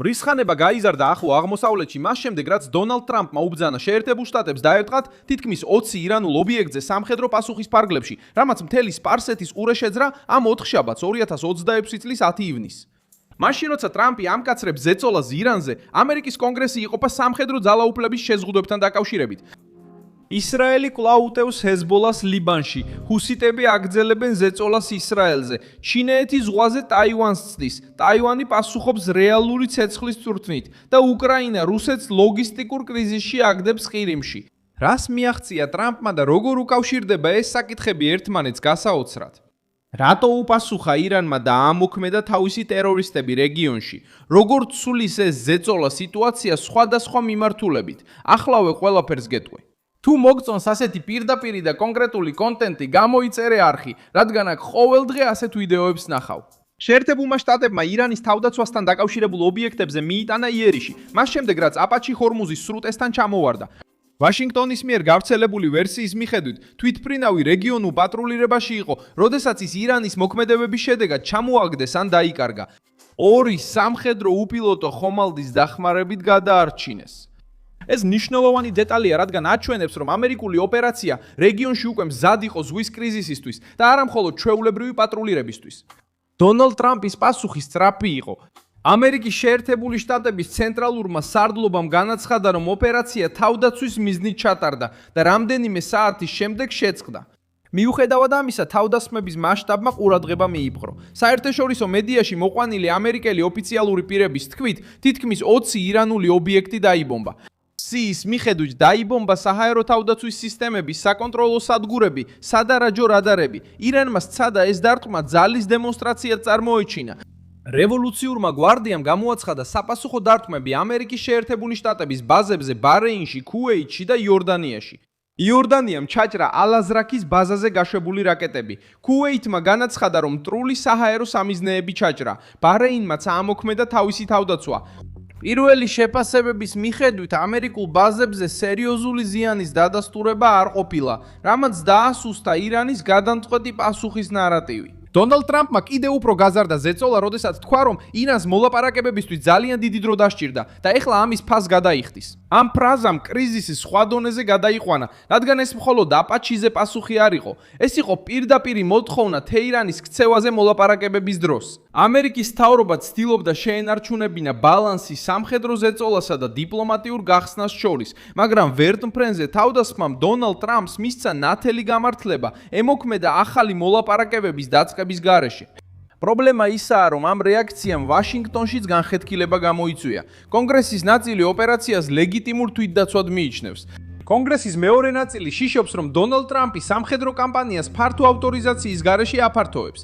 მრისხანება გაიზარდა ახლო აღმოსავლეთში მას შემდეგ, რაც დონალდ ტრამპმა უბრძანა შეერთებულ შტატებს დაერტყათ თითქმის 20 ირანულ ობიექტზე სამხედრო პასუხის ფარგლებში, რამაც მთელი სპარსეთის ყურე შეძრა ამ 4 შაბათს 2026 წლის 10 ივნისს. მაშინ როცა ტრამპი ამკაცრებს ზეწოლას ირანზე, ამერიკის კონგრესი იყოფა სამხედრო ძალაუფლების შეზღუდვებთან დაკავშირებით. ისრაელი კვლავ უტევს ჰეზბოლას ლიბანში, ჰუსიტები აგრძელებენ ზეწოლას ისრაელზე, ჩინეთი ზღვაზე ტაივანს ცდის, ტაივანი პასუხობს რეალური ცეცხლის წვრთნით და უკრაინა რუსეთს ლოგისტიკურ კრიზისში აგდებს ყირიმში. რას მიაღწია ტრამპმა და როგორ უკავშირდება ეს საკითხები ერთმანეთს გასაოცრად? რატო უპასუხა ირანმა და ამოქმედა თავისი ტერორისტები რეგიონში? როგორ ცulis ეს ზეწოლა სიტუაცია სხვადასხვა მიმართულებით? ახლავე ყველაფერს გეტყვი. თუ მოგწონს ასეთი პირდაპირი და კონკრეტული კონტენტი, გამოიწერე არხი, რადგან აქ ყოველდღე ასეთ ვიდეოებს ნახავ. შეერთებულმა შტატებმა ირანის თავდაცვასთან დაკავშირებულ ობიექტებზე მიიტანა იერიში, მას შემდეგ რაც აპაჩი ჰორმუზის სრუტესთან ჩამოვარდა. ვაშინგტონის მიერ გავრცელებული ვერსიის მიხედვით, თვითმფრინავი რეგიონულ პატრულირებაში იყო, როდესაც ის ირანის მოქმედებების შედეგად ჩამოაგდეს ან დაიკარგა. ორი სამხედრო უპილოტო ხომალდის დახმარებით გადაარჩინეს. ეს მნიშვნელოვანი დეტალია, რადგან აჩვენებს, რომ ამერიკული ოპერაცია რეგიონში უკვე მზად იყო ზღვის კრიზისისთვის და არა მხოლოდ ჩვეულებრივი პატრულირებისთვის. დონალდ ტრამპის პასუხი სწრაფი იყო. ამერიკის შეერთებული შტატების ცენტრალურმა სარდლობამ განაცხადა, რომ ოპერაცია თავდაცვის მიზნით ჩატარდა და რამდენიმე საათის შემდეგ შეწყდა. მიუხედავად ამისა, თავდასხმების მასშტაბმა ყურადღება მიიპყრო. საერთაშორისო მედიაში მოყვანილი ამერიკელი ოფიციალური პირების თქმით, თითქმის 20 ირანული ობიექტი დაიბომბა. სიის მიხედვით დაიბომბა საჰაერო თავდაცვის სისტემები, საკონტროლო სადგურები, სადარაჯო რადარები. ირანმა სცადა ეს დარტყმა ძალის დემონსტრაციად წარმოეჩინა. რევოლუციურმა გვარდიამ გამოაცხადა საპასუხო დარტყმები ამერიკის შეერთებული შტატების ბაზებზე ბარეინში, ქუვეითში და იორდანიაში. იორდანიამ ჩაჭრა ალ-აზრაკის ბაზაზე გაშვებული რაკეტები. ქუვეითმა განაცხადა, რომ მტრული საჰაერო სამიზნეები ჩაჭრა. ბარეინმაც ამოქმედა თავისი თავდაცვა. პირველი შეფასებების მიხედვით ამერიკულ ბაზებზე სერიოზული ზიანის დადასტურება არ ყოფილა, რამაც დაასუსტა ირანის გადამწყვეტი პასუხის ნარატივი. დონალდ ტრამპმა კიდევ უფრო გაზარდა ზეწოლა, როდესაც თქვა, რომ ირანს მოლაპარაკებებისთვის ძალიან დიდი დრო დასჭირდა და ეხლა ამის ფასს გადაიხდის. ამ ფრაზამ კრიზისი სხვა დონეზე გადაიყვანა, რადგან ეს მხოლოდ აპაჩიზე პასუხი არ იყო. ეს იყო პირდაპირი მოთხოვნა თეირანის ქცევაზე მოლაპარაკებების დროს. ამერიკის მთავრობა ცდილობდა შეენარჩუნებინა ბალანსი სამხედრო ზეწოლასა და დიპლომატიურ გახსნას შორის, მაგრამ ვერტმფრენზე თავდასხმამ დონალდ ტრამპს მისცა ნათელი გამართლება, ემოქმედა ახალი მოლაპარაკებების დაწყების გარეშე. პრობლემა ისაა, რომ ამ რეაქციამ ვაშინგტონშიც განხეთქილება გამოიწვია. კონგრესის ნაწილი ოპერაციას ლეგიტიმურ თვითდაცვად მიიჩნევს. კონგრესის მეორე ნაწილი შიშობს, რომ დონალდ ტრამპი სამხედრო კამპანიას ფართო ავტორიზაციის გარეშე აფართოვებს.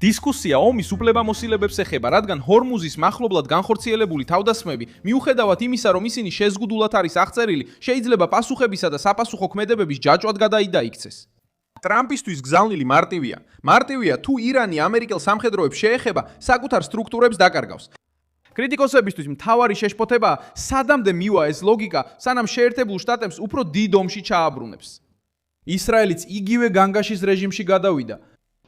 დისკუსია ომის უფლებამოსილებებს ეხება, რადგან ჰორმუზის მახლობლად განხორციელებული თავდასხმები, მიუხედავად იმისა, რომ ისინი შეზღუდულად არის აღწერილი, შეიძლება პასუხებისა და საპასუხო ქმედებების ჯაჭვად გადაიდაიქცეს. ტრამპისთვის გზავნილი მარტივია. მარტივია თუ ირანი ამერიკელ სამხედროებს შეეხება, საკუთარ სტრუქტურებს დაკარგავს. კრიტიკოსებისთვის მთავარი შეშფოთებაა, სადამდე მივა ეს ლოგიკა, სანამ შეერთებულ შტატებს უფრო დიდ ომში ჩააბრუნებს. ისრაელიც იგივე განგაშის რეჟიმში გადავიდა.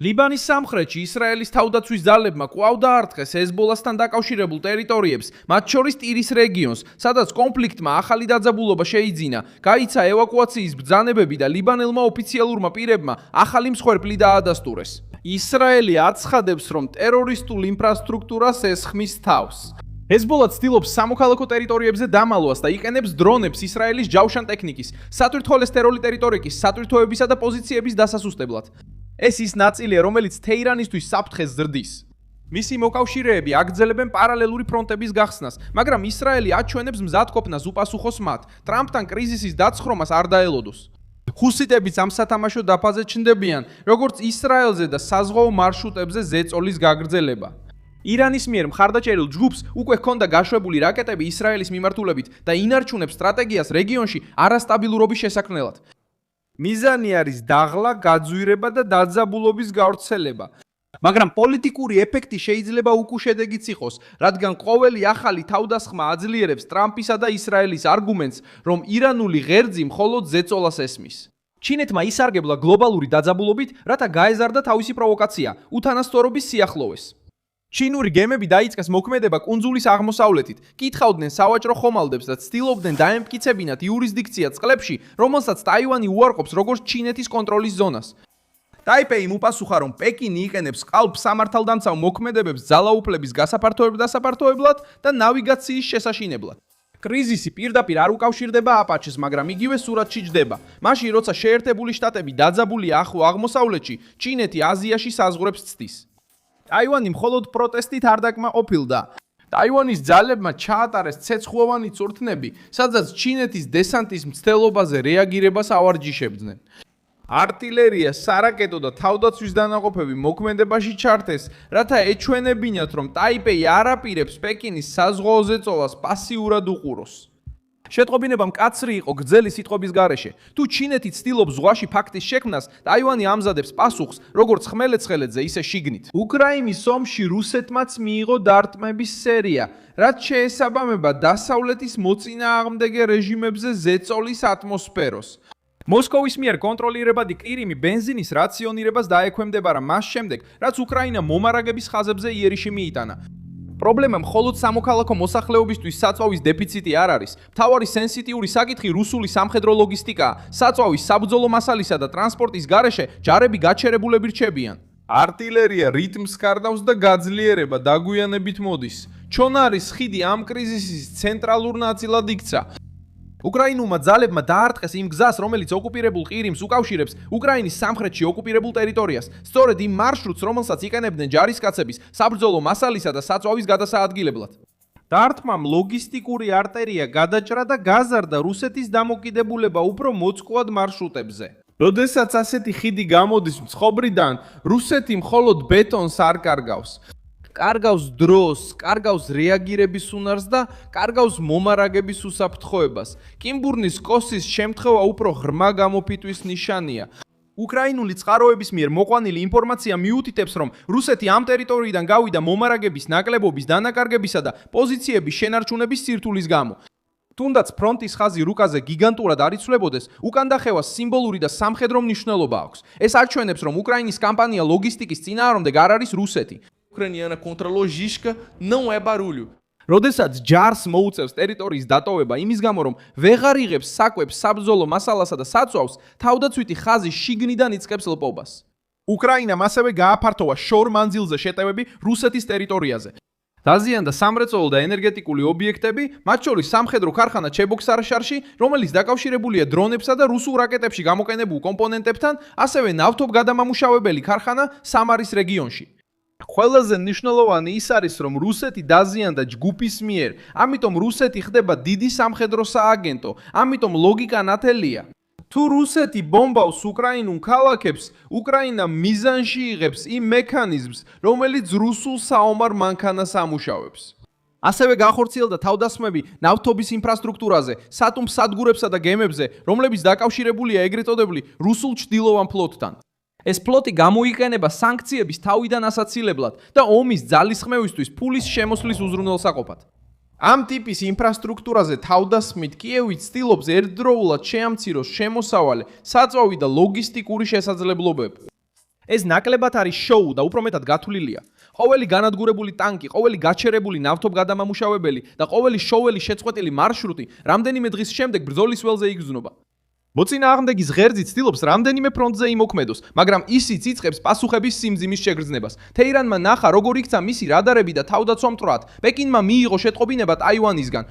ლიბანის სამხრეთში ისრაელის თავდაცვის ძალებმა კვლავ დაარტყეს ჰეზბოლასთან დაკავშირებულ ტერიტორიებს, მათ შორის ტირის რეგიონს, სადაც კონფლიქტმა ახალი დაძაბულობა შეიძინა, გაიცა ევაკუაციის ბრძანებები და ლიბანელმა ოფიციალურმა პირებმა ახალი მსხვერპლი დაადასტურეს. ისრაელი აცხადებს, რომ ტერორისტულ ინფრასტრუქტურას ესხმის თავს. ჰეზბოლა ცდილობს სამოქალაქო ტერიტორიებზე დამალვას და იყენებს დრონებს ისრაელის ჯავშან ტექნიკის, სათვირთხოვლესტეროლი ტერიტორიის, სათვირთოებისა და პოზიციების დასასუსტებლად. ეს ის ნაწილია, რომელიც თეირანისთვის საფრთხეს ზრდის. მისი მოკავშირეები აგრძელებენ პარალელური ფრონტების გახსნას, მაგრამ ისრაელი აჩვენებს მზადყოფნას უპასუხოს მათ, ტრამპთან კრიზისის დაცხრომას არ დაელოდოს. ჰუსიტებიც ამ სათამაშო დაფაზე ჩნდებიან, როგორც ისრაელზე და საზღვაო მარშრუტებზე ზეწოლის გაგრძელება. ირანის მიერ მხარდაჭერილ ჯგუფს უკვე ჰქონდა გაშვებული რაკეტები ისრაელის მიმართულებით და ინარჩუნებს სტრატეგიას რეგიონში არასტაბილურობის შესაქმნელად. მიზანი არის დაღლა, გაძვირება და დაძაბულობის გავრცელება. მაგრამ პოლიტიკური ეფექტი შეიძლება უკუშედეგიც იყოს, რადგან ყოველი ახალი თავდასხმა აძლიერებს ტრამპისა და ისრაელის არგუმენტს, რომ ირანული ღერძი მხოლოდ ზეწოლას ესმის. ჩინეთმა ისარგებლა გლობალური დაძაბულობით, რათა გაეზარდა თავისი პროვოკაცია, უთანასწორობის სიახლოვეს. ჩინური გემები დაიწყეს მოქმედება კუნძულის აღმოსავლეთით. კითხავდნენ სავაჭრო ხომალდებს და ცდილობდნენ დაემტკიცებინათ იურისდიქცია წყლებში, რომელსაც ტაივანი უარყოფს როგორც ჩინეთის კონტროლის ზონას. ტაიპეიმ უპასუხა, რომ პეკინი იყენებს ყალბ სამართალდამცავ მოქმედებებს ძალაუფლების გასაფართოებლად და ნავიგაციის შესაშინებლად. კრიზისი პირდაპირ არ უკავშირდება აპაჩეს, მაგრამ იგივე სურათში ჯდება. მაშინ, როცა შეერთებული შტატები დაძაბულია ახლო აღმოსავლეთში, ჩინეთი აზიაში საზღვრებს ცდის. ტაივანი მხოლოდ პროტესტით არ დაკმაყოფილდა. ტაივანის ძალებმა ჩაატარეს ცეცხლოვანი წვრთნები, სადაც ჩინეთის დესანტის მცდელობაზე რეაგირებას ავარჯიშებდნენ. არტილერია, სარაკეტო და თავდაცვის დანაყოფები მოქმედებაში ჩართეს, რათა ეჩვენებინათ, რომ ტაიპეი არ აპირებს პეკინის საზღვაო ზეწოლას პასიურად უყუროს. შეტყობინება მკაცრი იყო გრძელი სიტყვების გარეშე. თუ ჩინეთი ცდილობს ზღვაში ფაქტის შექმნას, ტაივანი ამზადებს პასუხს, როგორც ხმელეთ-ცხელეთზე, ისე შიგნით. უკრაინის ომში რუსეთმაც მიიღო დარტყმების სერია, რაც შეესაბამება დასავლეთის მოწინააღმდეგე რეჟიმებზე ზეწოლის ატმოსფეროს. მოსკოვის მიერ კონტროლირებადი ყირიმი ბენზინის რაციონირებას დაექვემდებარა მას შემდეგ, რაც უკრაინა მომარაგების ხაზებზე იერიში მიიტანა. პრობლემა მხოლოდ სამოქალაქო მოსახლეობისთვის საწვავის დეფიციტი არ არის. მთავარი სენსიტიური საკითხი რუსული სამხედრო ლოგისტიკაა. საწვავის საბრძოლო მასალისა და ტრანსპორტის გარეშე ჯარები გაჩერებულები რჩებიან. არტილერია რიტმს კარდავს და გაძლიერება დაგვიანებით მოდის. ჩონარის ხიდი ამ კრიზისის ცენტრალურ ნაწილად იქცა. უკრაინულმა ძალებმა დაარტყეს იმ გზას, რომელიც ოკუპირებულ ყირიმს უკავშირებს უკრაინის სამხრეთში ოკუპირებულ ტერიტორიას, სწორედ იმ მარშრუტს, რომელსაც იყენებდნენ ჯარისკაცების საბრძოლო მასალისა და საწვავის გადასაადგილებლად. დარტყმამ ლოგისტიკური არტერია გადაჭრა და გაზარდა რუსეთის დამოკიდებულება უფრო მოწყვეტ მარშრუტებზე. როდესაც ასეთი ხიდი გამოდის მცხოვრიდან, რუსეთი მხოლოდ ბეტონს არ კარგავს. კარგავს დროს, კარგავს რეაგირების უნარს და კარგავს მომარაგების უსაფრთხოებას. კიმბურნის კოსის შემთხვევა უფრო ღრმა გამოფიტვის ნიშანია. უკრაინული წყაროების მიერ მოყვანილი ინფორმაცია მიუთითებს, რომ რუსეთი ამ ტერიტორიიდან გავიდა მომარაგების ნაკლებობის დანაკარგებისა და პოზიციების შენარჩუნების სირთულის გამო. თუნდაც ფრონტის ხაზი რუკაზე გიგანტურად არ იცვლებოდეს, უკანდახევას სიმბოლური და სამხედრო მნიშვნელობა აქვს. ეს არჩვენებს, რომ უკრაინის კამპანია ლოგისტიკის წინააღმდეგ არ არის რუსეთი. Ucraniana contra a logística não é barulho. როდესაც ჯარს მოუწევს ტერიტორიის დატოვება იმის გამო, რომ ვეღარ იღებს საკვებს, საბრძოლო მასალასა და საწვავს, თავდაცვითი ხაზი შიგნიდან იწყებს ლპობას. უკრაინამ ასევე გააფართოვა შორ მანძილზე შეტევები რუსეთის ტერიტორიაზე. დაზიანდა სამრეწველო და ენერგეტიკული ობიექტები, მათ შორის სამხედრო ქარხანა ჩებოქსარშარში, რომელიც დაკავშირებულია დრონებსა და რუსულ რაკეტებში გამოყენებულ კომპონენტებთან, ასევე ნავთობგადამამუშავებელი ქარხანა სამარის რეგიონში. ყველაზე მნიშვნელოვანი ის არის, რომ რუსეთი დაზიანდა ჯგუფის მიერ, ამიტომ რუსეთი ხდება დიდი სამხედრო სააგენტო, ამიტომ ლოგიკა ნათელია. თუ რუსეთი ბომბავს უკრაინულ ქალაქებს, უკრაინა მიზანში იღებს იმ მექანიზმს, რომელიც რუსულ საომარ მანქანას ამუშავებს. ასევე განხორციელდა თავდასხმები ნავთობის ინფრასტრუქტურაზე, სატუმ სადგურებსა და გემებზე, რომლებიც დაკავშირებულია ეგრეთ წოდებული რუსულ ჩრდილოვან ფლოტთან. ეს ფლოტი გამოიყენება სანქციების თავიდან ასაცილებლად და ომის ძალისხმევისთვის ფულის შემოსვლის უზრუნველსაყოფად. ამ ტიპის ინფრასტრუქტურაზე თავდასხმით კიევი ცდილობს ერთდროულად შეამციროს შემოსავალი, საწვავი და ლოგისტიკური შესაძლებლობები. ეს ნაკლებად არის შოუ და უფრო მეტად გათვლილია. ყოველი განადგურებული ტანკი, ყოველი გაჩერებული ნავთობგადამამუშავებელი და ყოველი შოველი შეწყვეტილი მარშრუტი რამდენიმე დღის შემდეგ ბრძოლის ველზე იგრძნობა. მოწინააღმდეგის ღერძი ცდილობს რამდენიმე ფრონტზე იმოქმედოს, მაგრამ ისიც იწყებს პასუხების სიმძიმის შეგრძნებას. თეირანმა ნახა, როგორ იქცა მისი რადარები და თავდაცვა მტრად. პეკინმა მიიღო შეტყობინება ტაივანისგან.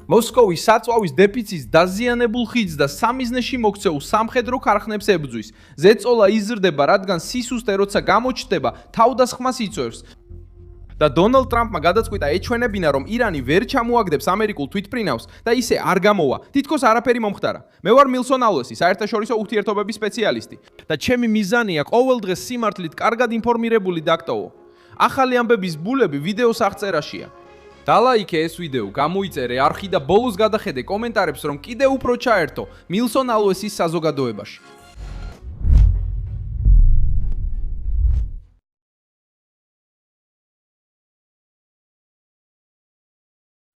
მოსკოვის საწვავის დეფიციტს დაზიანებულ ხიდს და სამიზნეში მოქცეულ სამხედრო ქარხნებს ებრძვის. ზეწოლა იზრდება, რადგან სისუსტე როცა გამოჩნდება, თავდასხმას იწვევს. და დონალდ ტრამპმა გადაწყვიტა ეჩვენებინა, რომ ირანი ვერ ჩამოაგდებს ამერიკულ თვითმფრინავს და ისე არ გამოვა. თითქოს არაფერი მომხდარა. მე ვარ მილსონ ალვესი, საერთაშორისო ურთიერთობების სპეციალისტი და ჩემი მიზანია ყოველდღე სიმართლით კარგად ინფორმირებული დაგტოვო. ახალი ამბების ბულები ვიდეოს აღწერაშია. დალაიქე ეს ვიდეო, გამოიწერე არხი და ბოლოს გადახედე კომენტარებს, რომ კიდევ უფრო ჩაერთო მილსონ ალვესის საზოგადოებაში.